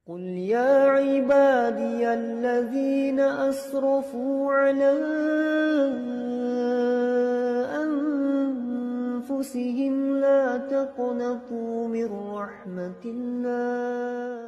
قل يا عبادي الذين أسرفوا على أنفسهم لا تقنطوا من رحمة الله.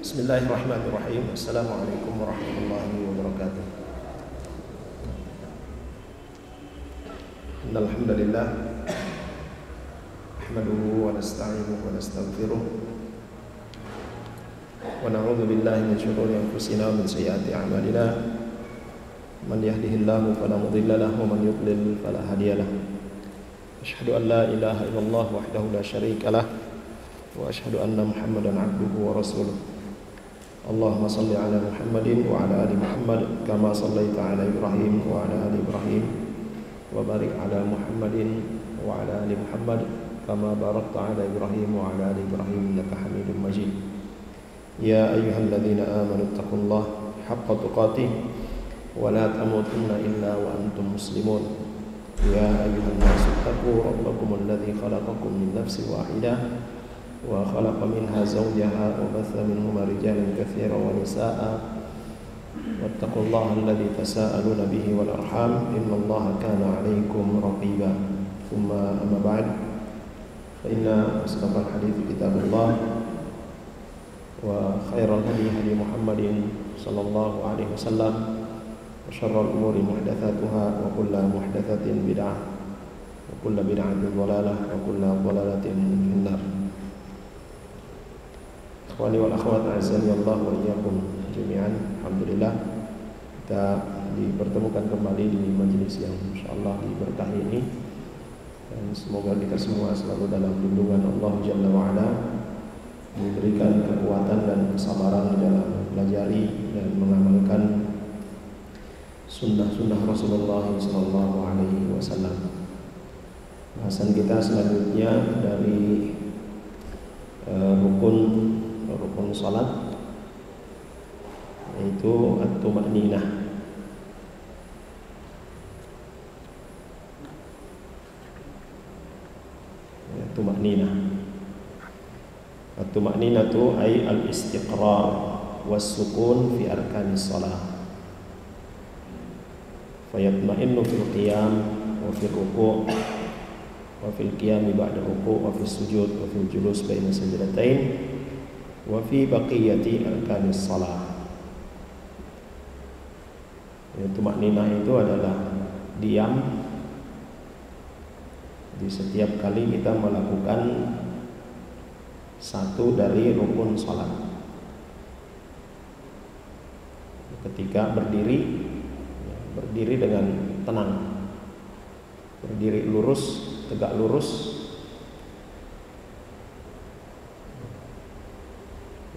Bismillahirrahmanirrahim. Assalamualaikum warahmatullahi wabarakatuh. Innal hamdalillah nahmaduhu wa nasta'inuhu wa nastaghfiruh wa na'udzu billahi min shururi anfusina wa min sayyiati a'malina. Man yahdihillahu fala mudilla lahu wa man yudlil fala hadiya lahu. Asyhadu an la ilaha illallah wahdahu la syarika lah wa asyhadu anna Muhammadan 'abduhu wa rasuluh. Allahumma salli ala Muhammadin wa ala ali Muhammad kama sallaita ala Ibrahim wa ala ali Ibrahim wa barik ala Muhammadin wa ala ali Muhammad kama barakta ala Ibrahim wa ala ali Ibrahim innaka Hamidum Majid. Ya ayyuhalladzina amanu taqullaha haqqa tuqatih wa la tamutunna illa wa antum muslimun. Ya ayyuhan nasu taqu rabbakum alladzi khalaqakum min nafsin wahidah wa khalaqa minha zawjaha wa batha minhuma rijalan katsiran wa nisaa'a wattaqullaha alladzi tasaaluna bihi wal arham innallaha kana 'alaykum raqiba. Tsumma amma ba'd, fa inna asdaqal hadithi kitabullah wa khairal hadi hadi Muhammadin sallallahu alaihi wasallam wa syarrul umuri muhdatsatuha wa kullu muhdatsatin bid'ah wa kullu bid'atin dhalalah wa kullu dhalalatin finnar. Ikhwani wal akhwat azani Allah wa iyyakum jami'an. Alhamdulillah kita dipertemukan kembali di majelis yang insyaallah diberkahi ini, dan semoga kita semua selalu dalam lindungan Allah Jalla wa Ala, diberikan kekuatan dan kesabaran dalam pelajari dan mengamalkan sunnah-sunnah Rasulullah sallallahu alaihi wasallam. Bahasan kita selanjutnya dari rukun salat, yaitu at-tuma'ninah. Tuma'ninah. At-tuma'ninah itu ay al-istiqrar was-sukun fi arkanis salat. Fayatma'innu fil qiyam wa fil ruku' wa fil qiyam ba'da ruku' wa fil sujud wa fil julus baina sajdatain wa fi baqiyati arkanis shalah. Tuma'ninah itu adalah diam di setiap kali kita melakukan satu dari rukun salat. Ketika berdiri dengan tenang, berdiri lurus, tegak lurus,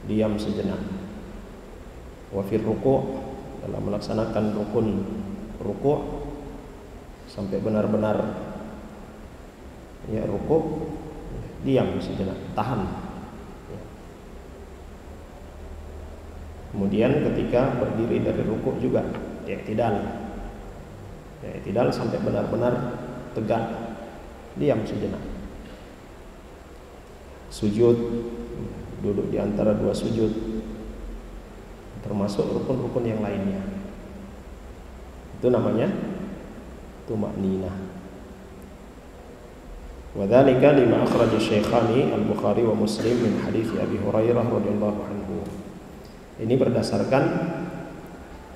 diam sejenak. Wa fir ruku', dalam melaksanakan rukun ruku' sampai benar-benar ruku', diam sejenak, tahan. Kemudian ketika berdiri dari ruku' juga i'tidal sampai benar-benar tegak, diam sejenak. Sujud, duduk di antara dua sujud, termasuk rukun-rukun yang lainnya. Itu namanya tuma'ninah. Wa dzalika lima akhraja Syaikhani Al-Bukhari wa Muslim min hadits Abi Hurairah radhiyallahu anhu. Ini berdasarkan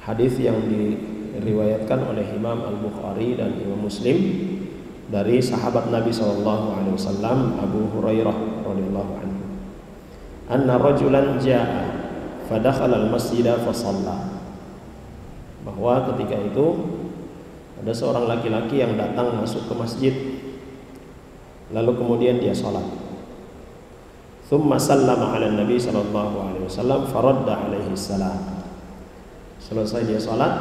hadis yang diriwayatkan oleh Imam Al-Bukhari dan Imam Muslim dari sahabat Nabi sallallahu alaihi wasallam Abu Hurairah radhiyallahu anhu. Anna rajulan jaa fadakhala al-masjida fa shalla. Bahwa ketika itu ada seorang laki-laki yang datang masuk ke masjid, lalu kemudian dia salat. Tsumma sallama 'ala Nabi sallallahu alaihi wasallam faradda alaihi salam. Selesai dia salat,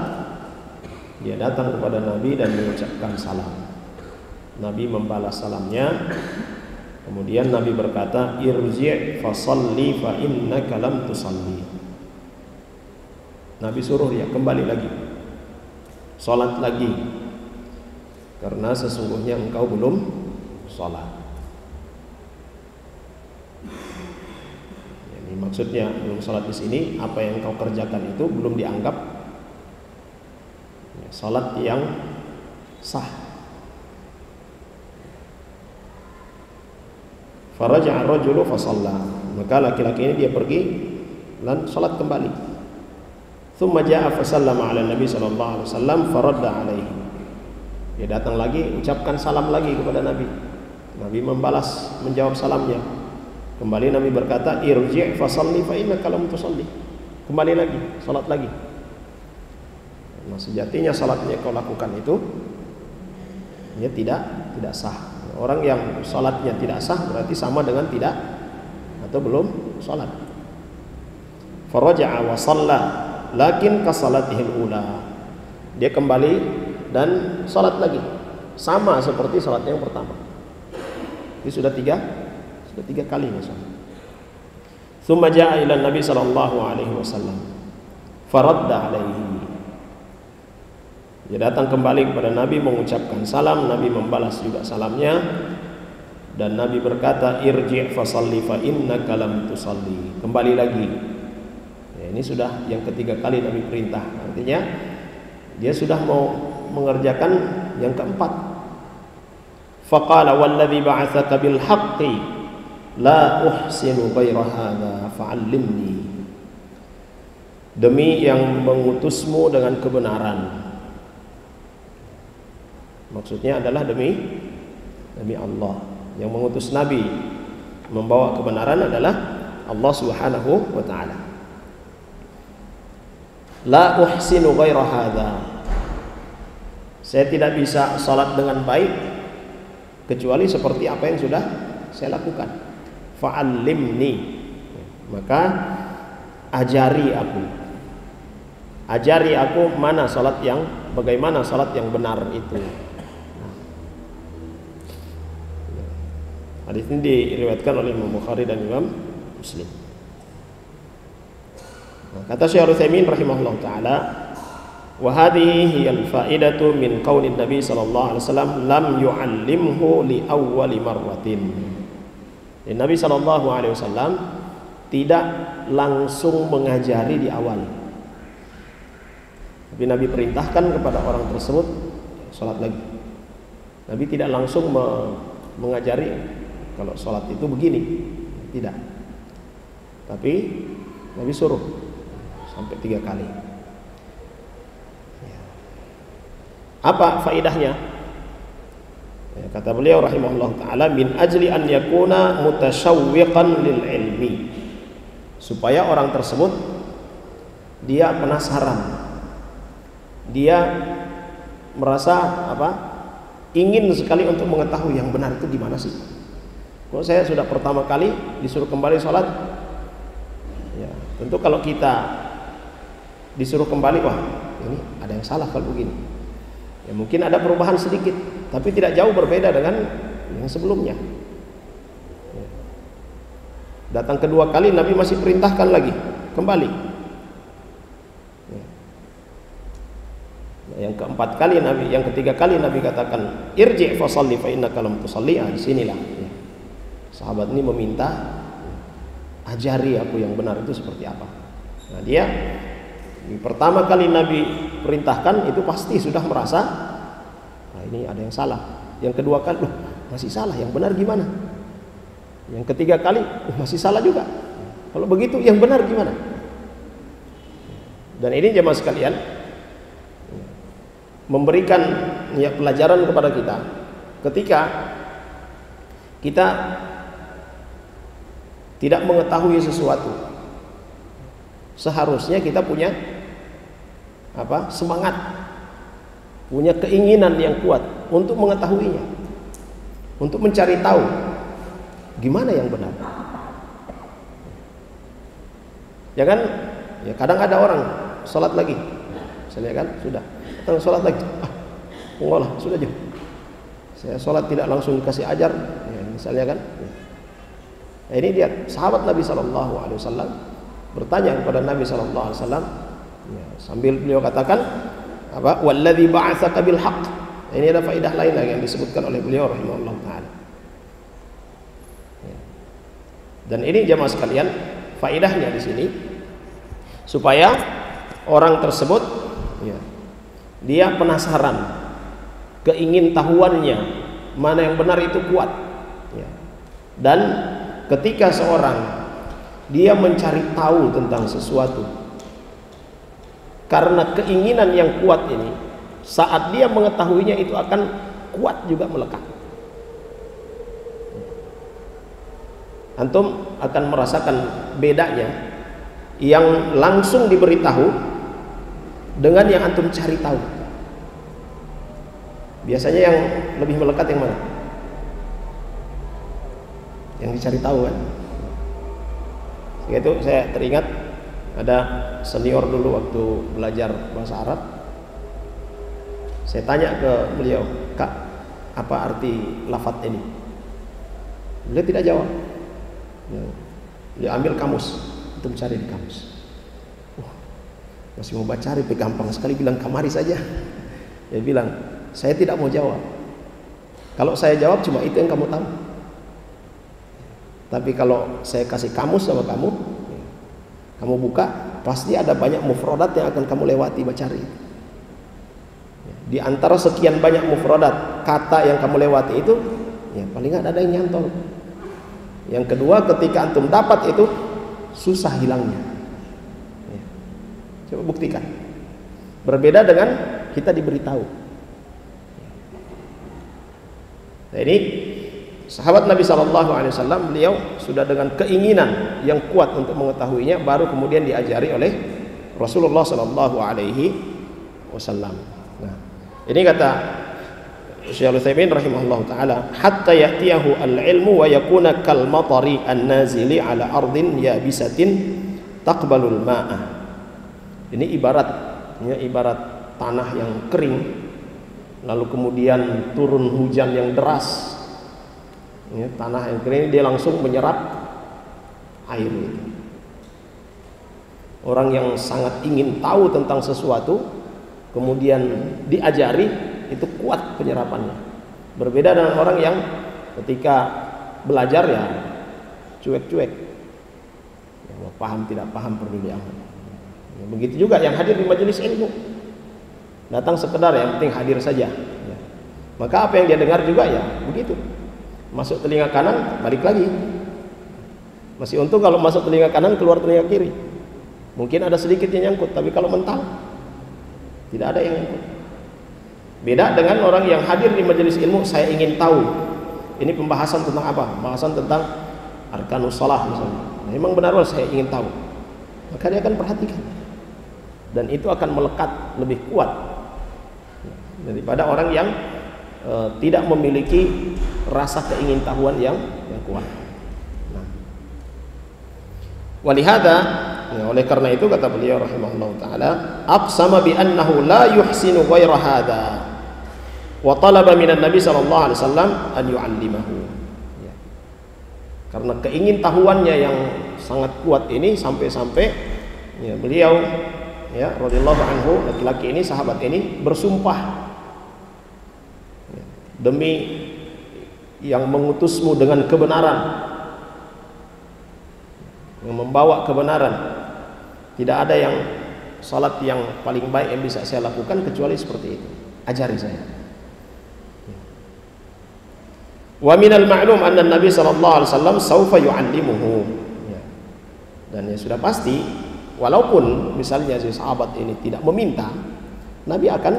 dia datang kepada Nabi dan mengucapkan salam. Nabi membalas salamnya, Kemudian Nabi berkata, irji' fasalli fa innaka lam tusalli. Nabi suruh dia kembali lagi, salat lagi, karena sesungguhnya engkau belum salat. Ini maksudnya belum salat di sini, apa yang engkau kerjakan itu belum dianggap salat yang sah. Faraja'a ar-rajulu fa shalla. Maka laki-laki ini dia pergi dan salat kembali. Tsumma ja'a fa sallama 'ala Nabi sallallahu alaihi wasallam faradda 'alaihi. Dia datang lagi, ucapkan salam lagi kepada Nabi. Nabi membalas, menjawab salamnya. Kembali Nabi berkata, irji' fa shalli fa innaka lam tusalli. Kembali lagi, salat lagi. Nah, sejatinya salatnya kau lakukan itu ya tidak sah. Orang yang salatnya tidak sah berarti sama dengan tidak atau belum salat. Faraja'a wa shalla lakin ka salatihil ula. Dia kembali dan salat lagi sama seperti salat yang pertama. Ini sudah tiga kali misalnya. Tsumma ja'a ila Nabi sallallahu alaihi wasallam faradda alaihi. Dia datang kembali kepada Nabi mengucapkan salam, Nabi membalas juga salamnya, dan Nabi berkata, irji' fasalli fa innaka lam tusalli. Kembali lagi. Ya, ini sudah yang ketiga kali Nabi perintah. Artinya dia sudah mau mengerjakan yang keempat. Faqala walladzi ba'atsaka bil haqqi la uhsinu ghaira hadza fa'allimni. Demi yang mengutusmu dengan kebenaran. Maksudnya adalah demi Allah. Yang mengutus Nabi membawa kebenaran adalah Allah Subhanahu wa taala. La uhsinu ghaira hadza. Saya tidak bisa salat dengan baik kecuali seperti apa yang sudah saya lakukan. Fa'allimni. Maka ajari aku. Ajari aku bagaimana salat yang benar itu. Hadis ini diriwayatkan oleh Imam Bukhari dan Imam Muslim. Nah, kata Syekh Al-Utsaimin rahimahullah taala, wa hadhihi hiyal faidatu min qaulin Nabi sallallahu alaihi wasallam lam yu'allimhu li awwali marratin. Dan Nabi sallallahu alaihi wasallam tidak langsung mengajari di awal. Tapi Nabi perintahkan kepada orang tersebut salat lagi. Nabi tidak langsung mengajari kalau sholat itu begini, tidak. Tapi Nabi suruh sampai 3 kali. Apa faidahnya? Ya, kata beliau rahimahullah taala, min ajli an yakuna mutasyawwiqan lil ilmi. Supaya orang tersebut dia penasaran. Dia merasa ingin sekali untuk mengetahui yang benar itu gimana sih. Kalau saya sudah pertama kali disuruh kembali sholat, ya tentu kalau kita disuruh kembali, wah ini ada yang salah kalau begini. Ya mungkin ada perubahan sedikit, tapi tidak jauh berbeda dengan yang sebelumnya. Ya. Datang kedua kali Nabi masih perintahkan lagi kembali. Ya. Yang keempat kali yang ketiga kali Nabi katakan irji' fa shalli fa innaka lam tusalli. Di sinilah. Ya. Sahabat ini meminta, ajari aku yang benar itu seperti apa. Nah dia pertama kali Nabi perintahkan itu pasti sudah merasa, nah ini ada yang salah. Yang kedua kali, masih salah, yang benar gimana? Yang ketiga kali, masih salah juga. Kalau begitu yang benar gimana? Dan ini jemaah sekalian memberikan pelajaran kepada kita ketika kita tidak mengetahui sesuatu, seharusnya kita punya semangat, punya keinginan yang kuat untuk mengetahuinya, untuk mencari tahu gimana yang benar. Ya kan? Ya kadang ada orang sholat lagi, misalnya kan sudah datang sholat lagi, enggak lah sudah aja. Saya sholat tidak langsung dikasih ajar, ya, misalnya kan. Nah, ini dia sahabat Nabi Shallallahu Alaihi Wasallam bertanya kepada Nabi Shallallahu Alaihi Wasallam, ya, sambil beliau katakan apa? Walladzi ba'atsaka bil haqq. Ini ada faedah lain lagi yang disebutkan oleh beliau rahimahullah taala. Ya. Dan ini jamaah sekalian, faedahnya di sini supaya orang tersebut, ya, dia penasaran, keingintahuannya mana yang benar itu kuat, ya. Dan ketika seorang dia mencari tahu tentang sesuatu karena keinginan yang kuat ini, saat dia mengetahuinya itu akan kuat juga melekat. Antum akan merasakan bedanya yang langsung diberitahu dengan yang antum cari tahu. Biasanya yang lebih melekat yang mana? Yang dicari tahu kan? Itu saya teringat ada senior dulu waktu belajar bahasa Arab. Saya tanya ke beliau, Kak, apa arti lafadz ini? Beliau tidak jawab. Dia ambil kamus, untuk cari di kamus. Masih mau baca, cari, gampang sekali, bilang kamari saja. Dia bilang, saya tidak mau jawab. Kalau saya jawab cuma itu yang kamu tahu. Tapi kalau saya kasih kamus sama kamu, kamu buka, pasti ada banyak mufradat yang akan kamu lewati cari. Di antara sekian banyak mufradat kata yang kamu lewati itu, ya paling nggak ada yang nyantol. Yang kedua, ketika antum dapat itu susah hilangnya. Ya. Coba buktikan. Berbeda dengan kita diberitahu. Nah, ini sahabat Nabi SAW, beliau sudah dengan keinginan yang kuat untuk mengetahuinya, baru kemudian diajari oleh Rasulullah SAW. Nah, ini kata Syekh Al-Utsaimin rahimahullah taala, hatta ya'tiyahu al-ilmu wa yakuna kal matari an-nazili ala ardin yabisatin taqbalul ma'ah. Ini ibarat tanah yang kering, lalu kemudian turun hujan yang deras. Ya, tanah yang kering dia langsung menyerap air itu. Orang yang sangat ingin tahu tentang sesuatu kemudian diajari, itu kuat penyerapannya. Berbeda dengan orang yang ketika belajar ya cuek-cuek, ya, paham tidak paham peduli amat. Ya, begitu juga yang hadir di majelis ilmu, datang sekedar yang penting hadir saja. Ya. Maka apa yang dia dengar juga ya begitu. Masuk telinga kanan, balik lagi. Masih untung kalau masuk telinga kanan, keluar telinga kiri. Mungkin ada sedikit yang nyangkut, tapi kalau mental tidak ada yang nyangkut. Beda dengan orang yang hadir di majelis ilmu, saya ingin tahu ini pembahasan tentang apa? Pembahasan tentang arkanus shalah misalnya. Nah, memang benar saya ingin tahu. Maka dia akan perhatikan. Dan itu akan melekat lebih kuat daripada orang yang tidak memiliki rasa keingintahuan yang kuat. Nah. Walihada, ya, oleh karena itu kata beliau rahimahullah taala, aqsama bi annahu la yuhsinu ghaira hadha wa talaba minan nabi sallallahu alaihi wasallam an yu'allimahu. Ya. Karena keingintahuannya yang sangat kuat ini sampai-sampai ya, beliau ya radhiyallahu anhu, laki-laki ini, sahabat ini bersumpah demi yang mengutusmu dengan kebenaran, yang membawa kebenaran, tidak ada yang salat yang paling baik yang bisa saya lakukan kecuali seperti itu, ajari saya. Wa minal ma'lum anna Nabi sallallahu alaihi wasallam saufa yu'allimuhu. Dan ya sudah pasti, walaupun misalnya si sahabat ini tidak meminta, Nabi akan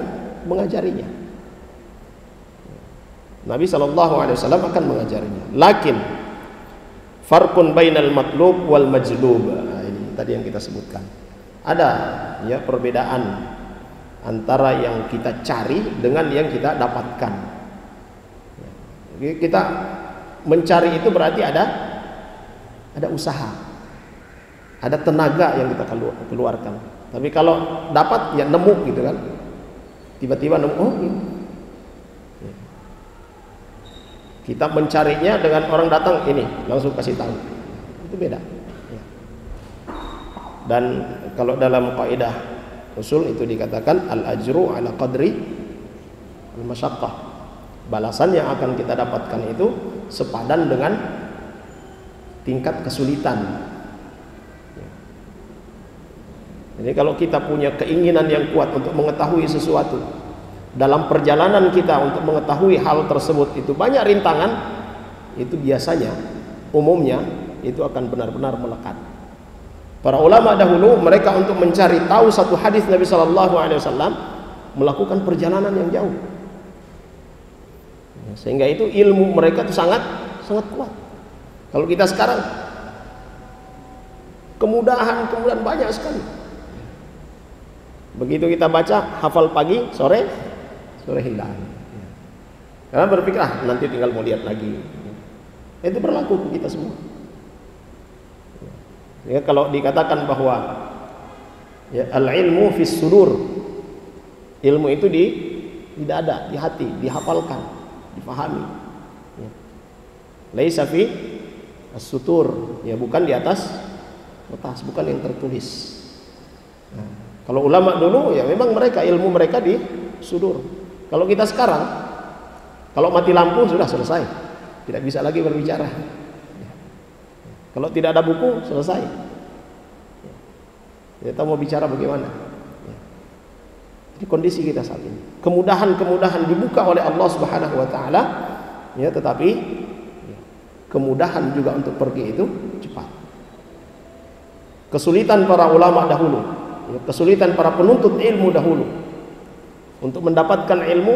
mengajarinya. Nabi SAW akan mengajarinya. Lakin farqun bainal matlub wal majlub. Nah, ini tadi yang kita sebutkan. Ada ya perbedaan antara yang kita cari dengan yang kita dapatkan. Jadi kita mencari itu berarti ada usaha, ada tenaga yang kita keluarkan. Tapi kalau dapat ya nemu gitu kan, tiba-tiba nemu, oh gitu. Kita mencarinya dengan orang datang ini langsung kasih tahu. itu beda. Dan kalau dalam kaidah usul itu dikatakan al-ajru ala qadri al-masyaqqah. Balasan yang akan kita dapatkan itu sepadan dengan tingkat kesulitan. Jadi kalau kita punya keinginan yang kuat untuk mengetahui sesuatu, dalam perjalanan kita untuk mengetahui hal tersebut itu banyak rintangan, itu biasanya umumnya itu akan benar-benar melekat. Para ulama dahulu mereka untuk mencari tahu satu hadis Nabi Shallallahu Alaihi Wasallam melakukan perjalanan yang jauh, sehingga itu ilmu mereka itu sangat kuat. Kalau kita sekarang kemudahan banyak sekali. Begitu kita baca, hafal pagi, sore hilang. Karena berpikir nanti tinggal mau lihat lagi. Itu berlaku untuk kita semua. Ya, kalau dikatakan bahwa ya, al-ilmu fis sudur, ilmu itu di dada, di hati, dihafalkan, difahami. Ya. Laisa fi as-sutur, ya bukan di atas kertas, bukan yang tertulis. Nah, kalau ulama dulu ya memang mereka ilmu mereka di sudur. Kalau kita sekarang kalau mati lampu sudah selesai, tidak bisa lagi berbicara. Kalau tidak ada buku selesai, kita mau bicara bagaimana? Jadi kondisi kita saat ini, kemudahan dibuka oleh Allah Subhanahu Wa Taala, ya, tetapi kemudahan juga untuk pergi itu cepat. Kesulitan para ulama dahulu, kesulitan para penuntut ilmu dahulu untuk mendapatkan ilmu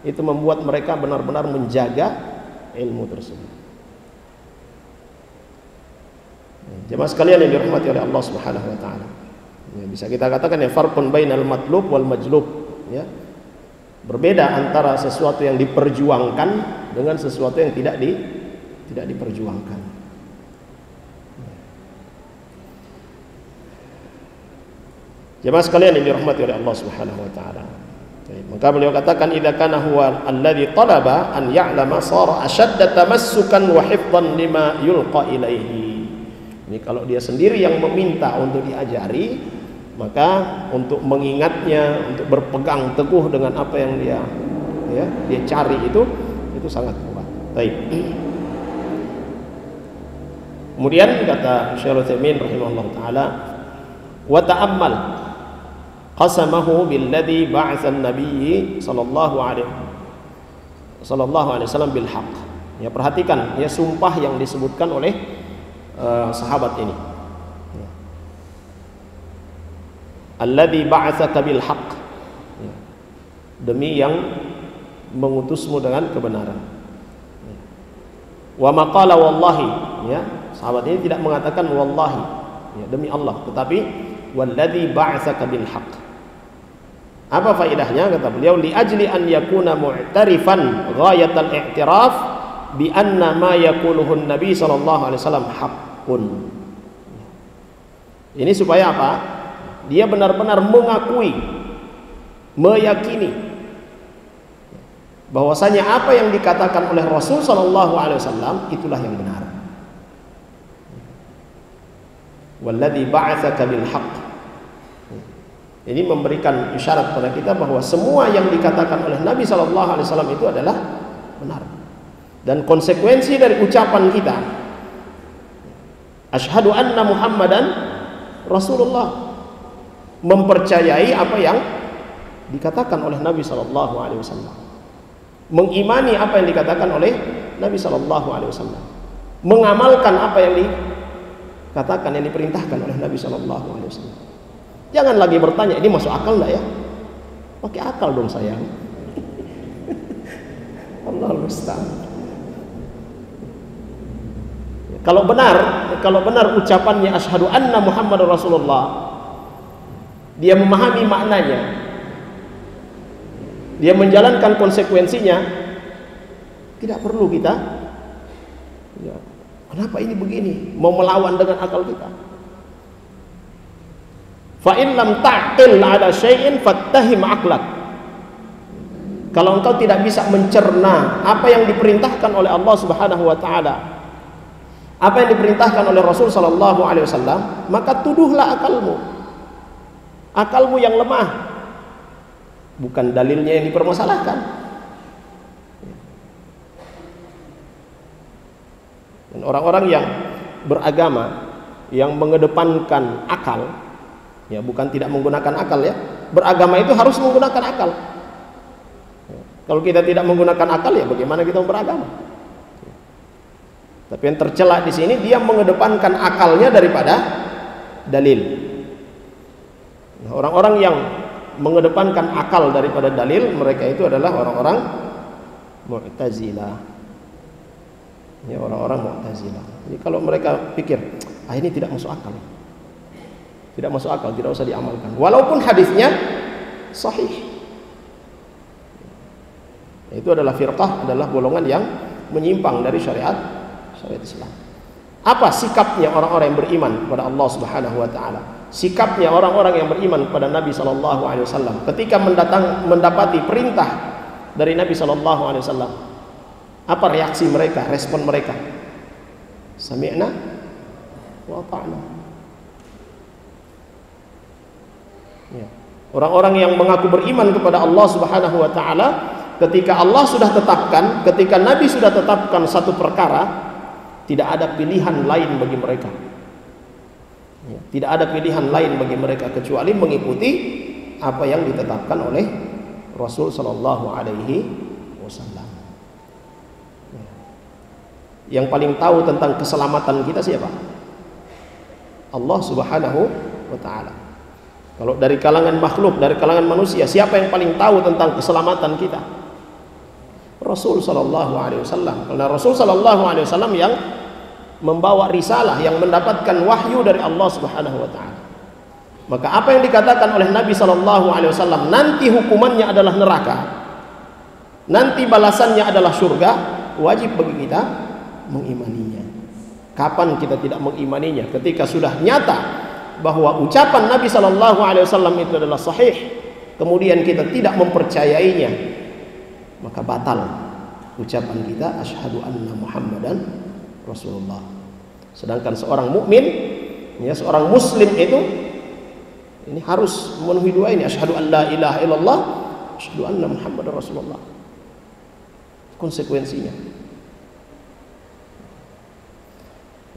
itu membuat mereka benar-benar menjaga ilmu tersebut. Jemaah sekalian yang dirahmati oleh Allah Subhanahu Wa Taala, ya, bisa kita katakan ya farqun bainal matlub wal majlub, ya, berbeda antara sesuatu yang diperjuangkan dengan sesuatu yang tidak diperjuangkan. Jemaah sekalian yang dirahmati oleh Allah Subhanahu Wa Taala, maka beliau katakan idza kana huwa alladhi talaba an ya'lama sara ashadda tamassukan wa hifdhan lima yulqa ilaihi. Ini kalau dia sendiri yang meminta untuk diajari, maka untuk mengingatnya, untuk berpegang teguh dengan apa yang dia cari itu sangat kuat. Baik. Kemudian kata Syaikhul Utsaimin rahimahullah taala, wa ta'ammal qasamahu billadzi ba'atsa an-nabiy sallallahu alaihi wasallam bil haqq. Ya, perhatikan ya sumpah yang disebutkan oleh sahabat ini. Alladzi ba'atsaka bil haqq. Demi yang mengutusmu dengan kebenaran. Wa maqala wallahi, ya, sahabat ini tidak mengatakan wallahi, ya, demi Allah, tetapi walladzi ba'atsaka bil haqq. Apa faedahnya? Kata beliau, li ajli an yakuna mu'tarifan ghayatal i'tiraf bi anna ma yaquluhu an-nabi sallallahu alaihi wasallam haqqun. Ini supaya apa? Dia benar-benar mengakui, meyakini bahwasanya apa yang dikatakan oleh Rasul sallallahu alaihi wasallam itulah yang benar. Walladzi ba'atsaka bil haqq. Ini memberikan isyarat pada kita bahwa semua yang dikatakan oleh Nabi sallallahu alaihi wasallam itu adalah benar. Dan konsekuensi dari ucapan kita asyhadu anna Muhammadan Rasulullah, mempercayai apa yang dikatakan oleh Nabi sallallahu alaihi wasallam, mengimani apa yang dikatakan oleh Nabi sallallahu alaihi wasallam, mengamalkan apa yang dikatakan, yang diperintahkan oleh Nabi sallallahu alaihi wasallam. Jangan lagi bertanya, ini masuk akal enggak ya? Pakai akal dong sayang. Allahul musta'an. Kalau benar ucapannya asyhadu anna Muhammadar Rasulullah, dia memahami maknanya, dia menjalankan konsekuensinya, tidak perlu kita ya, kenapa ini begini, mau melawan dengan akal kita. Fa in lam ta'qil ala syai'in fattahim aqlak. Kalau engkau tidak bisa mencerna apa yang diperintahkan oleh Allah Subhanahu wa taala, apa yang diperintahkan oleh Rasul sallallahu alaihi wasallam, maka tuduhlah akalmu yang lemah, bukan dalilnya yang dipermasalahkan. Dan orang-orang yang beragama yang mengedepankan akal, ya bukan tidak menggunakan akal ya, beragama itu harus menggunakan akal. Kalau kita tidak menggunakan akal, ya bagaimana kita beragama? Tapi yang tercela di sini, dia mengedepankan akalnya daripada dalil. Nah, orang-orang yang mengedepankan akal daripada dalil, mereka itu adalah orang-orang Mu'tazilah. Ya, orang-orang Mu'tazilah. Jadi kalau mereka pikir, ini tidak masuk akal, tidak masuk akal, tidak usah diamalkan, walaupun hadisnya sahih. Itu adalah firqah, adalah golongan yang menyimpang dari syariat Islam. Apa sikapnya orang-orang yang beriman kepada Allah Subhanahu wa taala? Sikapnya orang-orang yang beriman kepada Nabi sallallahu alaihi wasallam ketika mendapati perintah dari Nabi sallallahu alaihi wasallam. Apa reaksi mereka, respon mereka? Sami'na wa ata'na. Ya. Orang-orang yang mengaku beriman kepada Allah Subhanahu wa taala, ketika Allah sudah tetapkan, ketika Nabi sudah tetapkan satu perkara, tidak ada pilihan lain bagi mereka. Ya, tidak ada pilihan lain bagi mereka kecuali mengikuti apa yang ditetapkan oleh Rasul sallallahu alaihi wasallam. Ya. Yang paling tahu tentang keselamatan kita siapa? Allah Subhanahu wa taala. Kalau dari kalangan makhluk, dari kalangan manusia, siapa yang paling tahu tentang keselamatan kita? Rasul sallallahu alaihi wasallam. Karena Rasul sallallahu alaihi wasallam yang membawa risalah, yang mendapatkan wahyu dari Allah Subhanahu wa taala. Maka apa yang dikatakan oleh Nabi sallallahu alaihi wasallam, nanti hukumannya adalah neraka, nanti balasannya adalah surga, wajib bagi kita mengimaninya. Kapan kita tidak mengimaninya? Ketika sudah nyata bahwa ucapan Nabi sallallahu alaihi wasallam itu adalah sahih, kemudian kita tidak mempercayainya, maka batal ucapan kita asyhadu anna Muhammadan Rasulullah. Sedangkan seorang mukmin, ya seorang muslim itu ini harus memenuhi dua ini, asyhadu an la ilaha illallah, asyhadu anna Muhammadar Rasulullah. Konsekuensinya.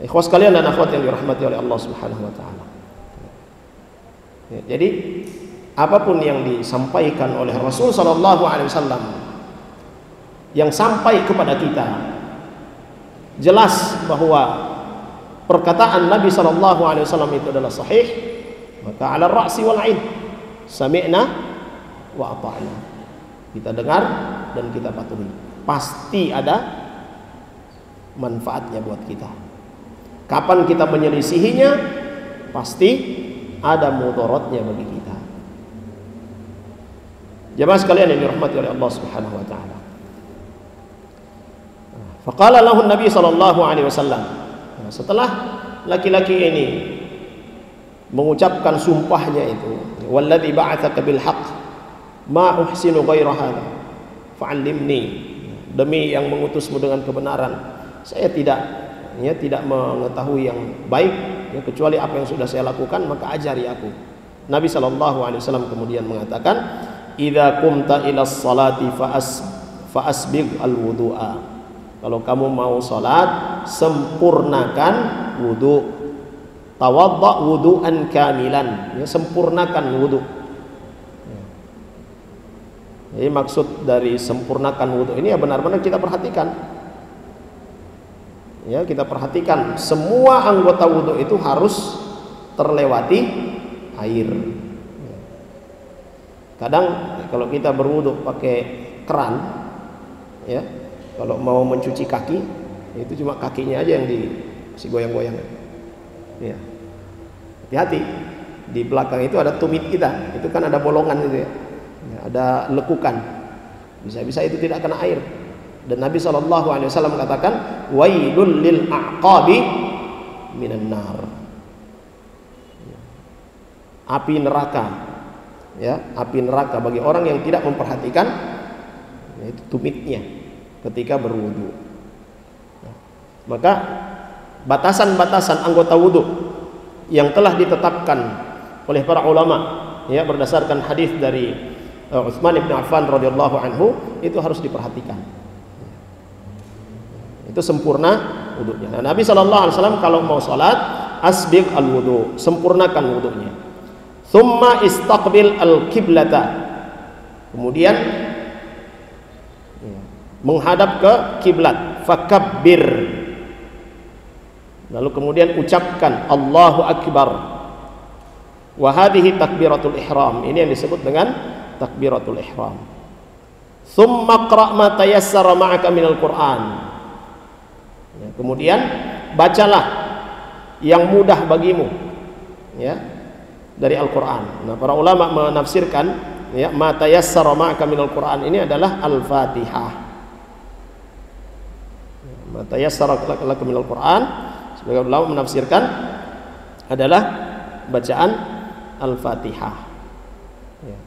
Ikhwas sekalian dan akhwat yang dirahmati oleh Allah Subhanahu wa taala. Ya, jadi apapun yang disampaikan oleh Rasul sallallahu alaihi wasallam yang sampai kepada kita, jelas bahwa perkataan Nabi sallallahu alaihi wasallam itu adalah sahih, maka ala ra'si wal 'ain sami'na wa ata'na. Kita dengar dan kita patuhi. Pasti ada manfaatnya buat kita. Kapan kita menyelisihinya, pasti ada mudaratnya bagi kita. Jemaah sekalian yang dirahmati oleh Allah Subhanahu wa taala. Faqala lahu Nabi sallallahu alaihi wasallam. Setelah laki-laki ini mengucapkan sumpahnya itu, walladzi ba'atsaka bil haqq ma uhsinu ghaira hadza fa'allimni, demi yang mengutusmu dengan kebenaran, saya tidak mengetahui yang baik kecuali apa yang sudah saya lakukan, maka ajari aku. Nabi sallallahu alaihi wasallam kemudian mengatakan, idza qumta ila sholati fa'asbigh al-wudu'a. Kalau kamu mau sholat, sempurnakan wudu. Tawadda wudu'an kamilan, ya, sempurnakan wudu. Jadi maksud dari sempurnakan wudu ini ya benar-benar kita perhatikan. Ya, kita perhatikan semua anggota wudu itu harus terlewati air. Kadang kalau kita berwudu pakai keran, ya, kalau mau mencuci kaki, itu cuma kakinya aja yang si goyang-goyang. Ya. Hati-hati, di belakang itu ada tumit kita, itu kan ada bolongan itu ya, ada lekukan, bisa-bisa itu tidak kena air. Dan Nabi SAW katakan, wailul lil a'qabi minan nar, api neraka, ya, api neraka bagi orang yang tidak memperhatikan yaitu tumitnya ketika berwudu. Maka batasan-batasan anggota wudhu yang telah ditetapkan oleh para ulama, ya, berdasarkan hadis dari Utsman bin Affan radhiyallahu anhu, itu harus diperhatikan. Itu sempurna wudhunya. Nah, Nabi SAW kalau mau sholat, asbigh al-wudhu, sempurnakan wudhunya. Thumma istaqbil al-qiblata, kemudian menghadap ke kiblat, fakabbir, lalu kemudian ucapkan Allahu Akbar. Wa hadhihi takbiratul ihram, ini yang disebut dengan takbiratul ihram. Thumma qra' ma tayassara ma'aka minal Qur'an, kemudian bacalah yang mudah bagimu, ya, dari Al-Qur'an. Nah, para ulama menafsirkan, ya, ma tayassara ma'aka minal Qur'an ini adalah Al-Fatihah. Ma tayassara laka minal Qur'an, sebagai ulama menafsirkan adalah bacaan Al-Fatihah, ya.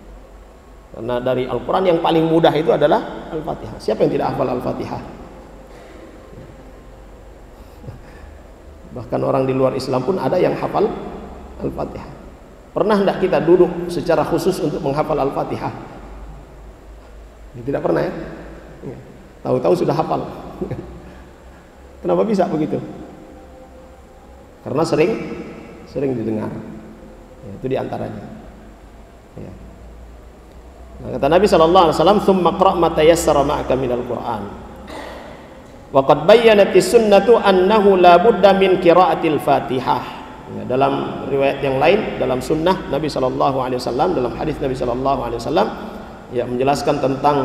Karena dari Al-Qur'an yang paling mudah itu adalah Al-Fatihah. Siapa yang tidak hafal Al-Fatihah? Bahkan orang di luar Islam pun ada yang hafal Al-Fatihah. Pernah tidak kita duduk secara khusus untuk menghafal Al-Fatihah? Tidak pernah, ya? Tahu-tahu sudah hafal. Kenapa bisa begitu? Karena sering didengar, ya, itu diantaranya, ya. Nah, kata Nabi SAW, "Tsumma qra' ma tayassara ma'aka minal Qur'an." Wa qad bayyanatis sunnatu annahu la budda min qira'atil Fatihah. Ya, dalam riwayat yang lain, dalam sunnah Nabi SAW, dalam hadis Nabi SAW, ya, menjelaskan tentang,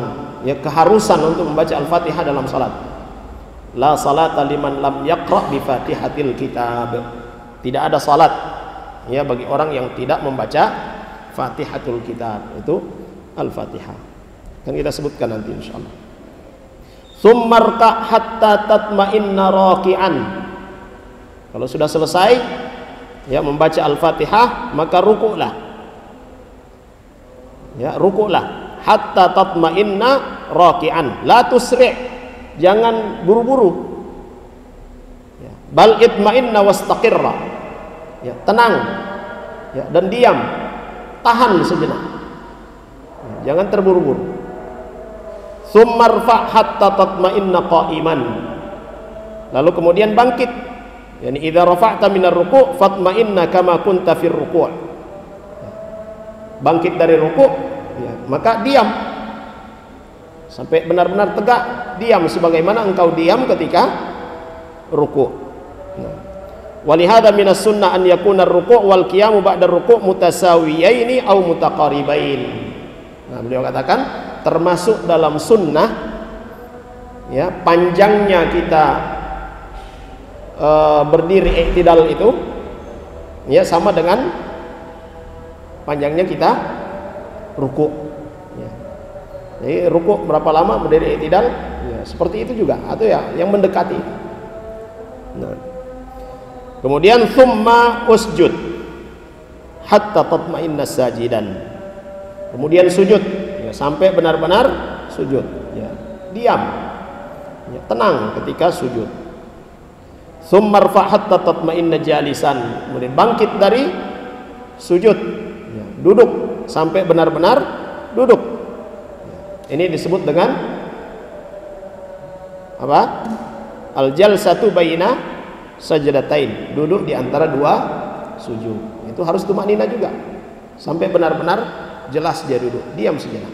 ya, keharusan untuk membaca Al-Fatihah dalam salat. La salata liman lam yaqra' bi Fatihatil kitab. Tidak ada salat, ya, bagi orang yang tidak membaca Fatihatul kitab, itu Al-Fatihah. Kan kita sebutkan nanti insyaallah. Tsummarka hatta tatma'inna raki'an. Kalau sudah selesai, ya, membaca Al-Fatihah, maka rukuklah. Ya, rukuklah hatta tatma'inna raki'an. La tusri', jangan buru-buru. Ya, bal itma'inna wastaqirra. Ya, tenang, ya, dan diam, tahan sejenak. Ya, jangan terburu-buru. Tsummarfa hatta tatma'inna qa'iman. Lalu kemudian bangkit. Yani idza rafa'ta minar ruku' fatma'inna kama kunta fir ruku'. Bangkit dari ruku', ya, maka diam sampai benar-benar tegak, diam sebagaimana engkau diam ketika ruku'. Nah, walihada minas sunnah an yakuna ar-ruku' wal qiyamu ba'da ar-ruku' mutasawiyaini aw mutaqaribain. Nah, beliau katakan termasuk dalam sunnah, ya, panjangnya kita berdiri i'tidal itu, ya, sama dengan panjangnya kita ruku', ya. Jadi ruku' berapa lama, berdiri i'tidal, ya, seperti itu juga, atau, ya, yang mendekati. Nah, kemudian tsumma usjud hatta tatma'inna sajidan. Kemudian sujud, ya, sampai benar-benar sujud, ya, diam, ya, tenang ketika sujud. Tsumma rfa' hatta tatma'inna jalisan. Kemudian bangkit dari sujud, ya, duduk sampai benar-benar duduk. Ya, ini disebut dengan apa? Al-jalsatu baina sajdatain, duduk di antara dua sujud. Itu harus tumanina juga, sampai benar-benar jelas dia duduk, diam sejenak.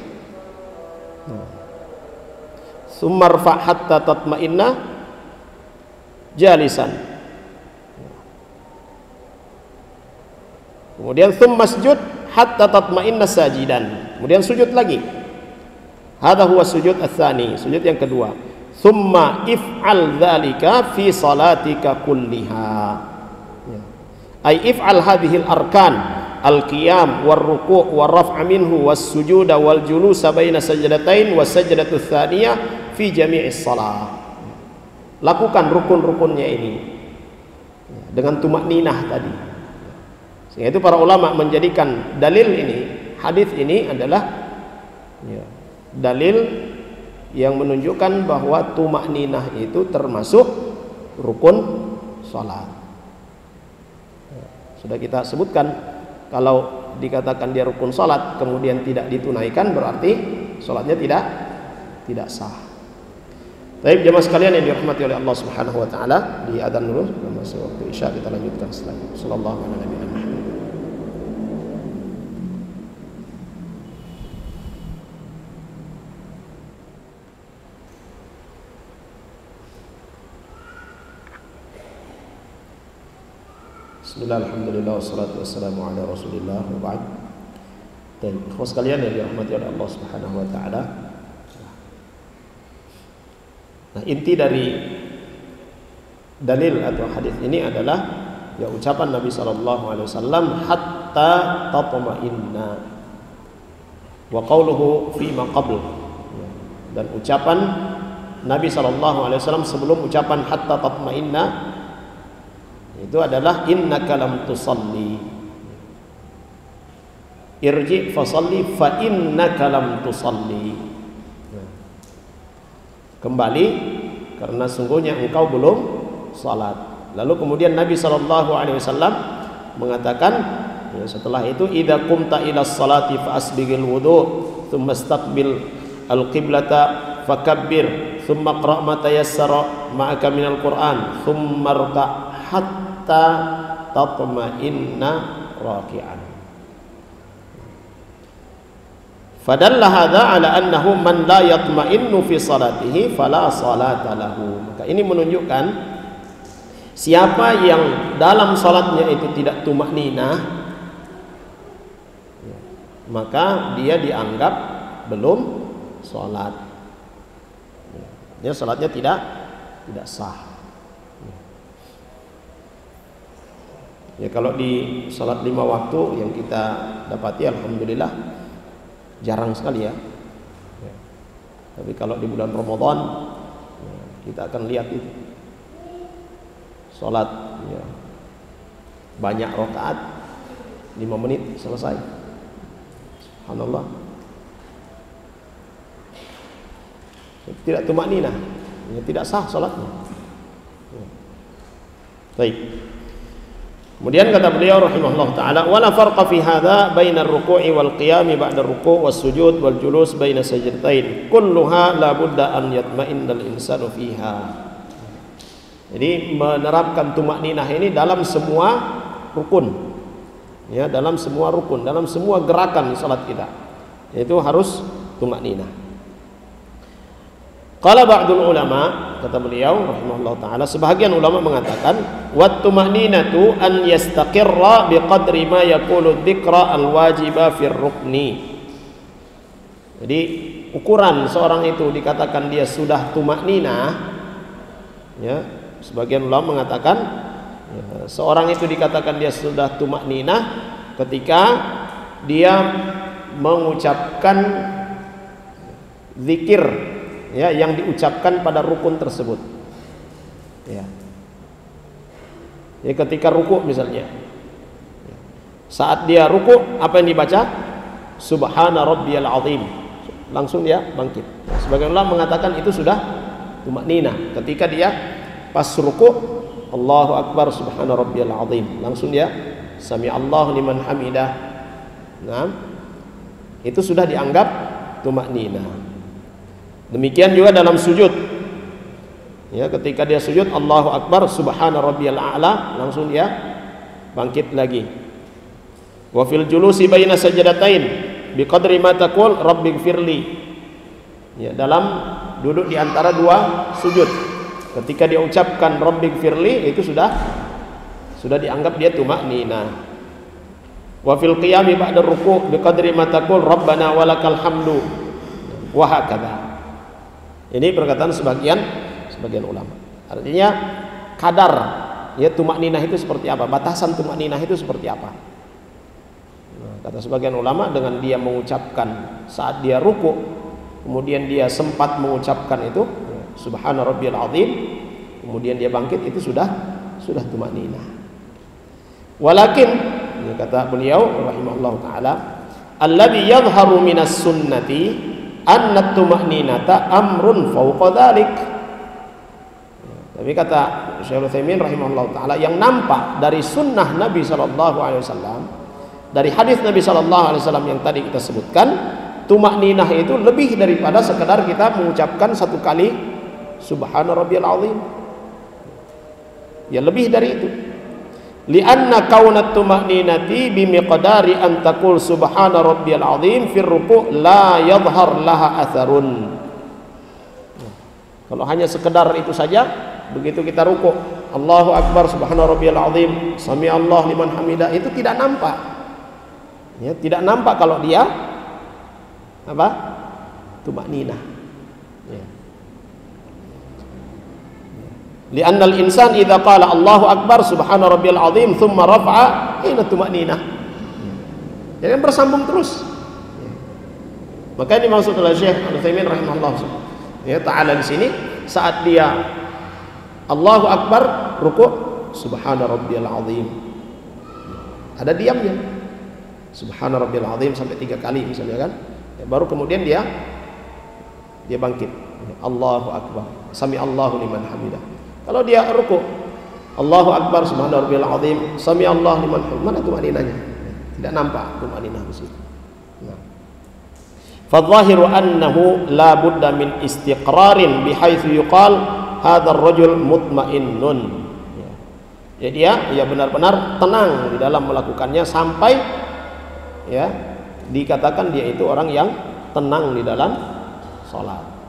Tsumma rfa' hatta tatma'inna jalisan. Kemudian tsumma sujud hatta tatma'inna sajidan. Kemudian sujud lagi. Hadza huwa sujud ats-tsani, sujud yang kedua. Tsumma if'al dzalika fi salatika kulliha. Ai if'al hadhil arkan al-qiyam war-ruku' war-raf'a minhu was-sujuda wal-julusa baina sajdatain was-sajdatu tsaniyah fi jami'is shalah. Lakukan rukun-rukunnya ini dengan tumakninah tadi. Sehingga itu para ulama menjadikan dalil ini, hadis ini adalah, ya, dalil yang menunjukkan bahwa tumakninah itu termasuk rukun sholat. Sudah kita sebutkan, kalau dikatakan dia rukun sholat kemudian tidak ditunaikan, berarti sholatnya tidak sah. Baik jemaah sekalian yang dirahmati oleh Allah Subhanahu wa taala, di adzan dulu masih waktu Isya, kita lanjutkan selanjutnya. Sallallahu alaihi wasallam. Bismillah, alhamdulillah, wassalatu wassalamu ala rasulillah, wa ba'd. Dan ikhwas sekalian yang dirahmati oleh Allah Subhanahu wa taala. Nah, inti dari dalil atau hadis ini adalah ya ucapan Nabi sallallahu alaihi wasallam, hatta tatma'inna, wa qauluhu fi ma qabl. Dan ucapan Nabi sallallahu alaihi wasallam sebelum ucapan hatta tatma'inna itu adalah innaka lam tusalli, irji fasalli fa innaka lam tusalli. Kembali karena sungguhnya engkau belum salat. Lalu kemudian Nabi sallallahu alaihi wasallam mengatakan ya, setelah itu idza qumta ila sholati fa asbighil wudu thumma istaqbil al-qiblata fakabbir thumma qra' ma tayassara ma'aka minal Qur'an thumma rka' hatta tatma'inna raki'an. Fadalla hadza ala annahu man la yatma'innu fi salatihi fala salata lahu. Maka ini menunjukkan siapa yang dalam salatnya itu tidak tumakninah, maka dia dianggap belum salat. Dia salatnya tidak sah. Ya, kalau di salat 5 waktu yang kita dapati alhamdulillah jarang sekali ya. Tapi kalau di bulan Ramadan ya, kita akan lihat itu salat ya, banyak rakaat 5 menit selesai. Subhanallah. Tidak tumakninah, ya, tidak sah salatnya. Ya. Baik. Kemudian kata beliau rahimahullah taala, wala farqa fi hadza baina ar-ruku'i wal qiyami ba'da ar-ruku' was sujud wal julus baina sajdatain kulluha la budda an yatma'innal insanu fiha. Jadi menerapkan tumakninah ini dalam semua rukun. Ya, dalam semua rukun, dalam semua gerakan salat kita. Itu harus tumakninah. Qala ba'dul ulama, kata beliau rahimahullah taala, sebahagian ulama mengatakan wat tumaninatu an yastaqirra biqadri ma yaqulu dzikra alwajiba fir rukni. Jadi ukuran seorang itu dikatakan dia sudah tumakninah, ya, sebagian ulama mengatakan ya, seorang itu dikatakan dia sudah tumakninah ketika dia mengucapkan zikir ya yang diucapkan pada rukun tersebut. Ya. Ya, ketika ruku misalnya. Saat dia ruku apa yang dibaca? Subhana rabbiyal azim. Langsung dia bangkit. Sebagian ulama mengatakan itu sudah tumakninah. Ketika dia pas ruku, Allahu akbar subhana rabbiyal azim. Langsung dia sami Allahu liman hamidah. Nah, itu sudah dianggap tumakninah. Demikian juga dalam sujud. Ya, ketika dia sujud Allahu akbar subhana rabbiyal a'la, langsung dia bangkit lagi. Wa fil julusi baina sajdatain biqadri ma taqul rabbighfirli. Ya, dalam duduk di antara dua sujud, ketika dia ucapkan rabbighfirli, itu sudah dianggap dia tumakninah. Wa fil qiyami ba'da ruku' biqadri ma taqul rabbana walakal hamdu wa hakadha. Ini perkataan sebagian ulama. Artinya kadar ya tumakninah itu seperti apa? Batasan tumakninah itu seperti apa? Nah, kata sebagian ulama, dengan dia mengucapkan saat dia ruku, kemudian dia sempat mengucapkan itu subhana rabbiyal azim, kemudian dia bangkit, itu sudah tumakninah. Walakin ini kata beliau rahimahullah taala, alladzi yadhharu minas sunnati anna tumakninata amrun fawqa dzalik. Tapi kata Syaikhul Utsaimin rahimahullah taala, yang nampak dari sunnah Nabi sallallahu alaihi wasallam, dari hadis Nabi sallallahu alaihi wasallam yang tadi kita sebutkan, tumakninah itu lebih daripada sekedar kita mengucapkan satu kali subhana rabbiyal azim. Ya, lebih dari itu. Lianna kaunat tumakninati bimiqdari an taqul subhana rabbiyal azim fi ruku' la yadhhar laha atharun. Kalau hanya sekedar itu saja, begitu kita ruku', Allahu akbar subhana rabbiyal azim, sami Allah liman hamidah, itu tidak nampak. Ya, tidak nampak kalau dia apa? Tumakninah. Ya. Li'anna al-insan idza qala Allahu akbar subhana rabbiyal azim thumma rafa'a ina tumakninah. Jadi bersambung terus. Ya. Maka ini maksud oleh Syekh Al-Utsaimin rahimahullah. Ya, ta'ala di sini saat dia Allahu akbar ruku' subhana rabbiyal azim. Ada diamnya. Subhana rabbiyal azim sampai 3 kali misalnya kan. Ya, baru kemudian dia bangkit. Allahu akbar. Sami Allahu liman hamidah. Kalau dia ruku', Allahu akbar subhana rabbiyal azim, sami Allah liman hamidah. Mana tumakninahnya? Tidak nampak tumakninah di situ. Nah. Fadh-dhahiru annahu la budda min istiqrarin bihaitsu yuqal hadzal rajul mutmainnun. Ya. Jadi dia benar-benar tenang di dalam melakukannya sampai ya dikatakan dia itu orang yang tenang di dalam salat.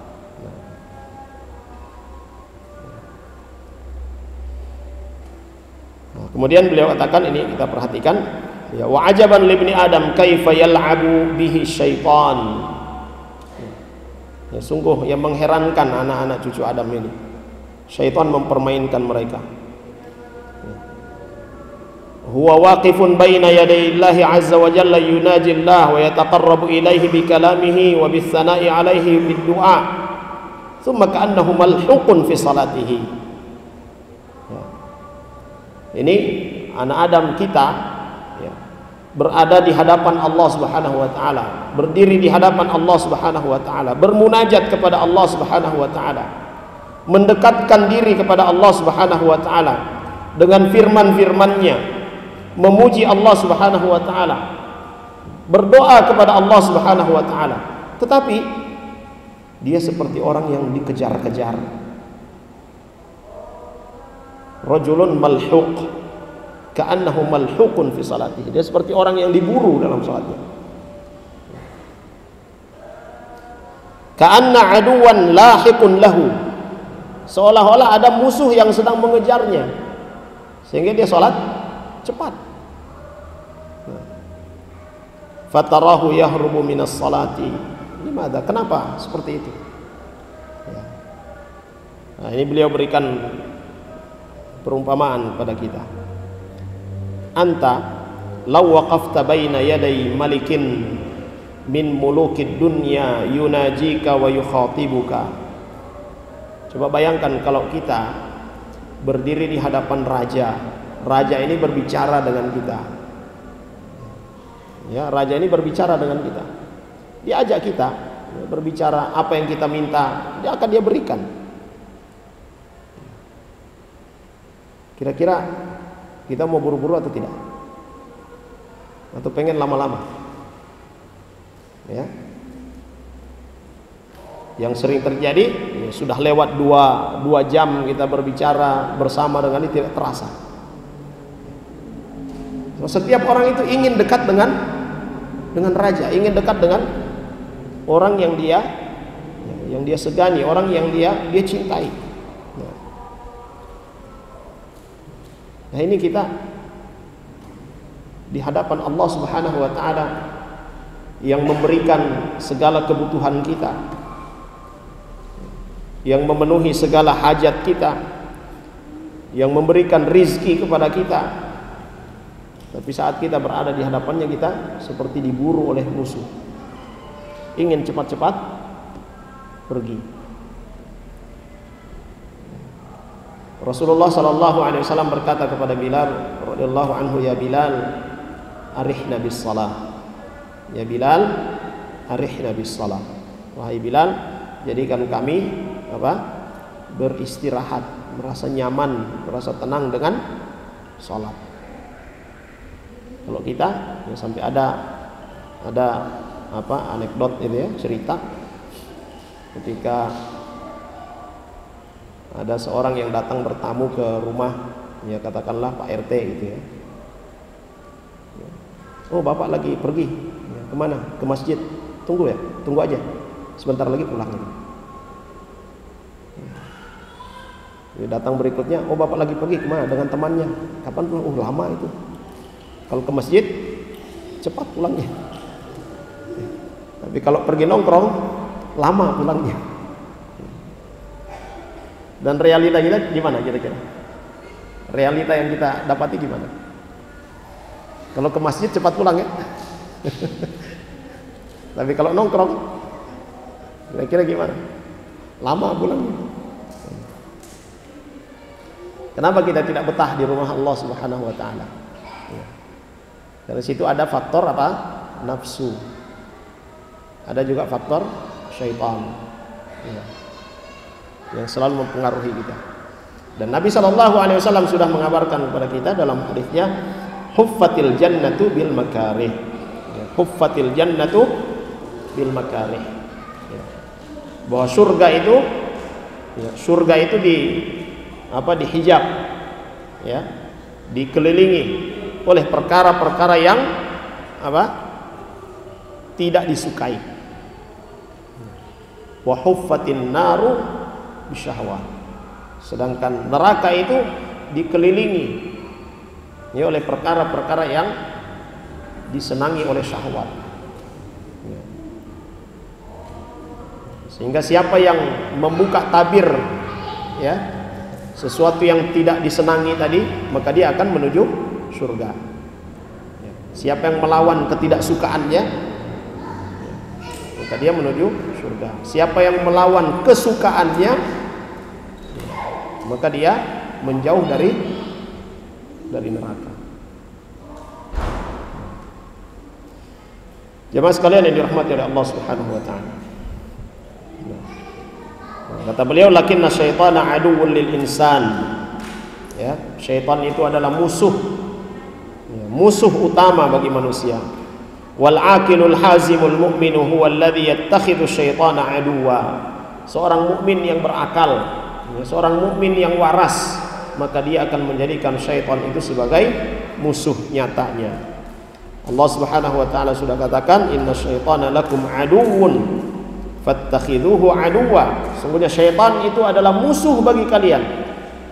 Nah, kemudian beliau katakan, ini kita perhatikan, ya, wa ajaban li ibni adam kaifa yal'abu bihi syaitan. Ya, sungguh yang mengherankan anak-anak cucu Adam ini. Syaitan mempermainkan mereka. Huwa waqifun baina yaday Allahi azza wa jalla yunaji Allah wa yataqarrabu ilaihi bi kalamihi wa bis sana'i alaihi bid du'a. Thumma ka'annahu malhuqun fi salatihi. Ya. Ini anak Adam kita ya, berada di hadapan Allah Subhanahu wa taala, berdiri di hadapan Allah Subhanahu wa taala, bermunajat kepada Allah Subhanahu wa taala, mendekatkan diri kepada Allah Subhanahu wa taala dengan firman-firman-Nya, memuji Allah Subhanahu wa taala, berdoa kepada Allah Subhanahu wa taala. Tetapi dia seperti orang yang dikejar-kejar. Rajulun malhuq ka'annahu malhuqun fi salatihi. Dia seperti orang yang diburu dalam salatnya. Ka'anna aduwan lahiqun lahu. Seolah-olah ada musuh yang sedang mengejarnya, sehingga dia salat cepat. Fatarahu yahrubu minas salati. Gimana? Kenapa seperti itu? Ya. Nah, ini beliau berikan perumpamaan pada kita. Anta law waqafta baina yaday malikin min mulukid dunya yunajika wa yukhatibuka. Coba bayangkan kalau kita berdiri di hadapan raja. Raja ini berbicara dengan kita. Ya, raja ini berbicara dengan kita. Dia ajak kita berbicara, apa yang kita minta, dia akan berikan. Kira-kira kita mau buru-buru atau tidak? Atau pengen lama-lama? Ya. Yang sering terjadi, ya, sudah lewat 2 jam kita berbicara bersama dengan ini tidak terasa. Setiap orang itu ingin dekat dengan raja, ingin dekat dengan orang yang dia segani, orang yang dia cintai. Nah, ini kita di hadapan Allah Subhanahu wa taala yang memberikan segala kebutuhan kita, yang memenuhi segala hajat kita, yang memberikan rizki kepada kita. Tapi saat kita berada di hadapannya, kita seperti diburu oleh musuh, ingin cepat-cepat pergi. Rasulullah sallallahu alaihi wasallam berkata kepada Bilal radhiyallahu anhu, ya Bilal, arihna bis salah. Ya Bilal, arihna bis salah. Wahai Bilal, jadikan kami beristirahat merasa nyaman, merasa tenang dengan sholat. Kalau kita ya sampai ada anekdot itu ya, cerita ketika ada seorang yang datang bertamu ke rumah, ya katakanlah Pak RT gitu ya. Oh bapak lagi pergi, ya, kemana? Ke masjid. Tunggu aja, sebentar lagi pulang. Ya, datang berikutnya, oh bapak lagi pergi kemana? Dengan temannya. Kapan pulang? Oh lama itu. Kalau ke masjid cepat pulangnya. Tapi kalau pergi nongkrong lama pulangnya. Dan realita kita gimana kira-kira? Realita yang kita dapati gimana? Kalau ke masjid cepat pulang ya. Tapi kalau nongkrong kira-kira gimana? Lama pulangnya. Kenapa kita tidak betah di rumah Allah Subhanahu wa taala? Ya. Dari situ ada faktor apa? Nafsu. Ada juga faktor syaitan. Ya. Yang selalu mempengaruhi kita. Dan Nabi SAW sudah mengabarkan kepada kita dalam hadisnya, huffatil jannatu bil makarih. Ya, huffatil jannatu bil makarih. Ya. Bahwa surga itu dihijab, ya, dikelilingi oleh perkara-perkara yang tidak disukai. Wa huffatin naru bisyahwat. Sedangkan neraka itu dikelilingi ya oleh perkara-perkara yang disenangi oleh syahwat. Ya. Sehingga siapa yang membuka tabir ya sesuatu yang tidak disenangi tadi, maka dia akan menuju surga. Ya. Siapa yang melawan ketidaksukaannya, ya, maka dia menuju surga. Siapa yang melawan kesukaannya, maka dia menjauh dari neraka. Jemaah sekalian yang dirahmati oleh Allah Subhanahu wa taala. Kata beliau, lakinna syaitana aduwwun lil insan. Ya, syaitan itu adalah musuh. Ya, musuh utama bagi manusia. Wal aqilul hazimul mu'minu huwa alladhi yattakhidhu syaitana aduwwa. Seorang mukmin yang berakal, ya, seorang mukmin yang waras, maka dia akan menjadikan syaitan itu sebagai musuh nyatanya. Allah Subhanahu wa taala sudah katakan, inna syaitana lakum aduwwun fattakhidhuhu aduwwa. Sungguhnya syaitan itu adalah musuh bagi kalian,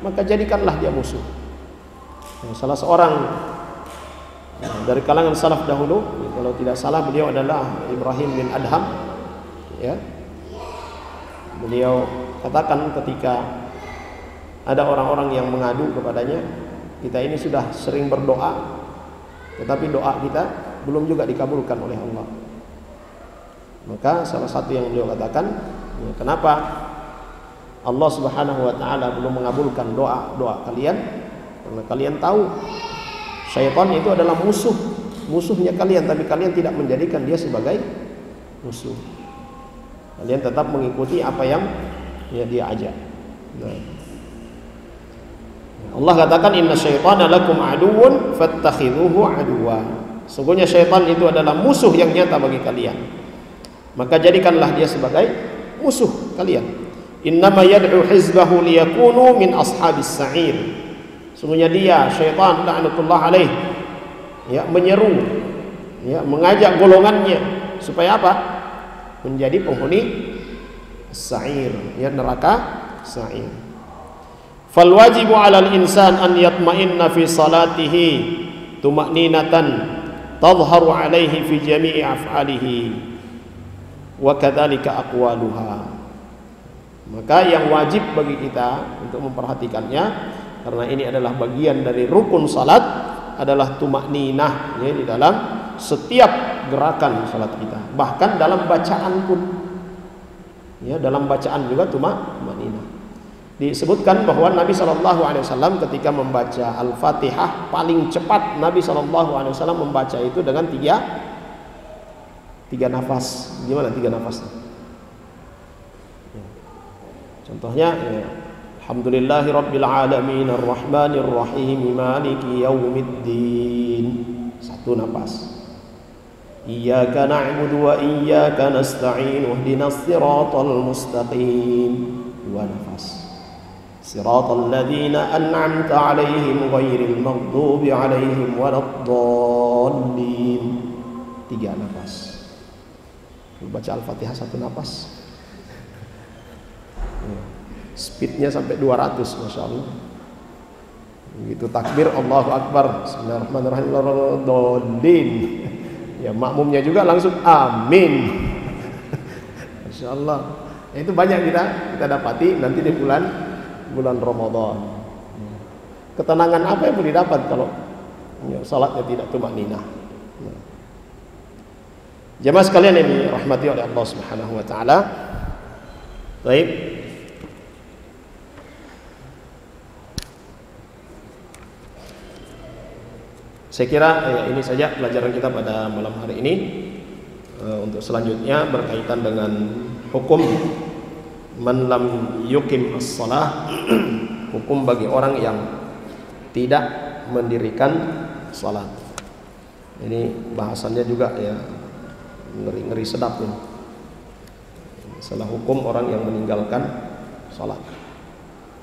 maka jadikanlah dia musuh. Salah seorang dari kalangan salaf dahulu, kalau tidak salah beliau adalah Ibrahim bin Adham, ya. Beliau katakan ketika ada orang-orang yang mengadu kepadanya, kita ini sudah sering berdoa, tetapi doa kita belum juga dikabulkan oleh Allah. Maka salah satu yang beliau katakan, ya, kenapa Allah Subhanahu wa taala belum mengabulkan doa kalian? Karena kalian tahu syaitan itu adalah musuhnya kalian, tapi kalian tidak menjadikan dia sebagai musuh. Kalian tetap mengikuti apa yang ya dia ajak. Nah. Allah katakan, inna syaitana lakum aduwwun fattakhidhuhu aduwwa. Sungguhnya syaitan itu adalah musuh yang nyata bagi kalian, maka jadikanlah dia sebagai musuh kalian. Innama yad'u hizbahu liyakunu min ashabis sa'ir. Sungguhnya dia syaitan la'natullah alaih, ya, menyeru, ya, mengajak golongannya supaya apa? Menjadi penghuni sa'ir, ya, neraka sa'ir. Fal wajibu 'alal insan an yatma'inna fi salatihi tuma'ninatan tadhharu 'alaihi fi jami'i af'alihi wa kadzalika aqwaluha. Maka yang wajib bagi kita untuk memperhatikannya, karena ini adalah bagian dari rukun salat, adalah tumakninah, ya, di dalam setiap gerakan salat kita, bahkan dalam bacaan pun, ya, dalam bacaan juga tumakninah. Disebutkan bahwa Nabi SAW ketika membaca Al-Fatihah, paling cepat Nabi SAW membaca itu dengan tiga nafas. Gimana tiga nafas? Contohnya, ya, Alhamdulillahi Rabbil Alamin Ar-Rahmanir Rahim Maliki Yawmiddin. Satu nafas. Iyyaka na'budu wa iyyaka nasta'in ihdinas siratal mustaqim. Dua nafas. Siratal ladzina an'amta 'alaihim ghairil maghdubi 'alaihim waladdallin. Tiga nafas. Baca Al-Fatihah satu nafas. Speednya sampai 200, Masya Allah. Begitu takbir, Allahu Akbar, Bismillahirrahmanirrahim. Ya, makmumnya juga langsung amin. Masya Allah. Itu banyak kita dapati nanti di bulan Ramadan. Ketenangan apa yang boleh dapat kalau salatnya tidak tumakninah? Jemaah sekalian yang dirahmati oleh Allah Subhanahu wa taala. Baik. Saya kira ini saja pelajaran kita pada malam hari ini. Untuk selanjutnya berkaitan dengan hukum man lam yuqim as-shalah, hukum bagi orang yang tidak mendirikan salat. Ini bahasannya juga ya ngeri-ngeri sedap ini. Salah hukum orang yang meninggalkan salat.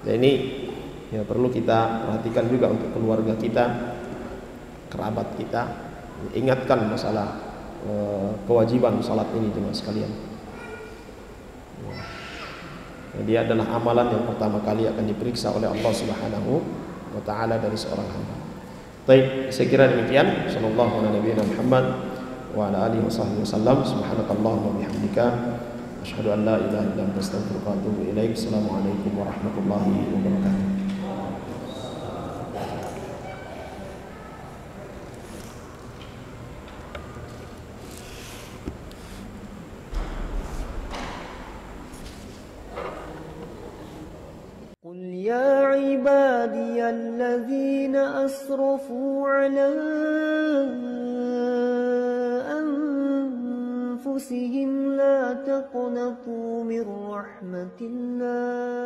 Nah, ini ya perlu kita perhatikan juga untuk keluarga kita, kerabat kita, ingatkan masalah kewajiban salat ini jemaah sekalian. Dia adalah amalan yang pertama kali akan diperiksa oleh Allah Subhanahu wa taala dari seorang hamba. Baik, saya kira demikian. Sallallahu alaihi Muhammad wa ala alihi wasallam. Subhanakallahumma wa bihamdika asyhadu an la ilaha illa anta astaghfiruka wa atubu ilaik. Assalamualaikum warahmatullahi wabarakatuh. قل يا عبادي الذين أسرفوا على أنفسهم لا تقنطوا من رحمة الله